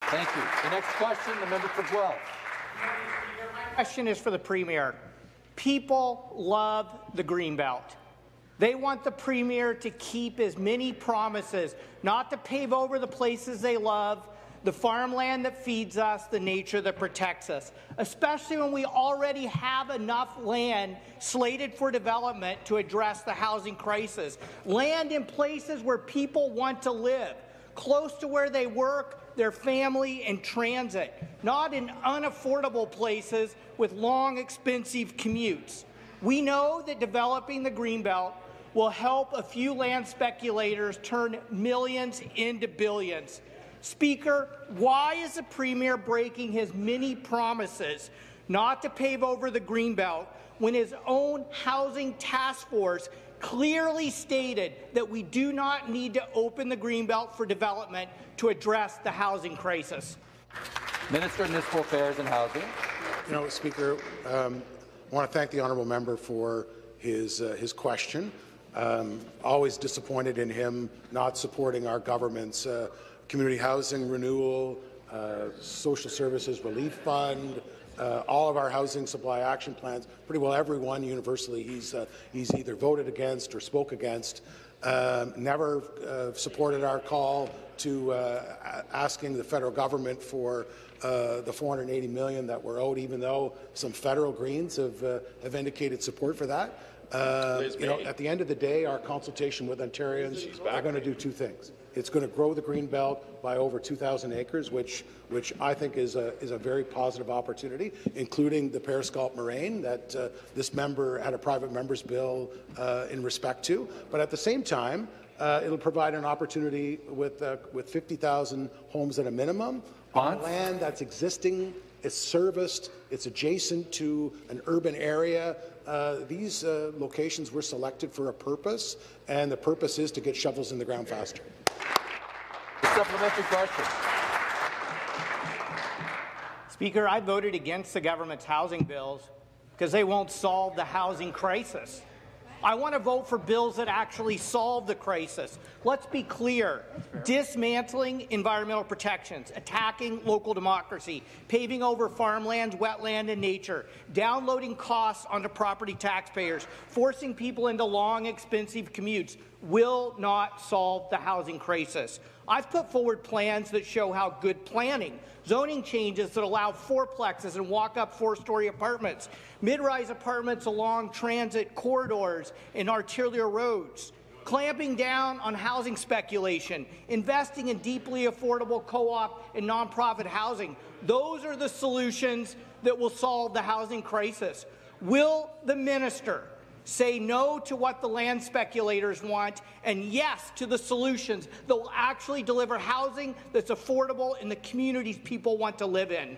Thank you. The next question, the member for Guelph. My question is for the Premier. People love the Greenbelt. They want the Premier to keep as many promises, not to pave over the places they love, the farmland that feeds us, the nature that protects us, especially when we already have enough land slated for development to address the housing crisis. Land in places where people want to live, close to where they work, their family, and transit, not in unaffordable places with long, expensive commutes. We know that developing the Greenbelt will help a few land speculators turn millions into billions. Speaker, why is the Premier breaking his many promises not to pave over the Greenbelt when his own housing task force clearly stated that we do not need to open the Greenbelt for development to address the housing crisis? Minister of Municipal Affairs and Housing. Speaker, I want to thank the honourable member for his question. Always disappointed in him not supporting our government's community housing renewal, social services relief fund, all of our housing supply action plans. Pretty well everyone universally he's either voted against or spoke against. Never supported our call to asking the federal government for the $480 million that we're owed, even though some federal Greens have indicated support for that. At the end of the day, our consultation with Ontarians are going to do two things. It's going to grow the Greenbelt by over 2,000 acres, which I think is a very positive opportunity, including the Periscalp Moraine that this member had a private member's bill in respect to. But at the same time, it'll provide an opportunity with 50,000 homes at a minimum on land that's existing. It's serviced. It's adjacent to an urban area. These locations were selected for a purpose, and the purpose is to get shovels in the ground faster. Supplementary question. Speaker, I voted against the government's housing bills because they won't solve the housing crisis. I want to vote for bills that actually solve the crisis. Let's be clear. Dismantling environmental protections, attacking local democracy, paving over farmlands, wetland, and nature, downloading costs onto property taxpayers, forcing people into long, expensive commutes will not solve the housing crisis. I've put forward plans that show how good planning, zoning changes that allow fourplexes and walk-up four-story apartments, mid-rise apartments along transit corridors and arterial roads, clamping down on housing speculation, investing in deeply affordable co-op and nonprofit housing. Those are the solutions that will solve the housing crisis. Will the minister say no to what the land speculators want and yes to the solutions that will actually deliver housing that's affordable in the communities people want to live in?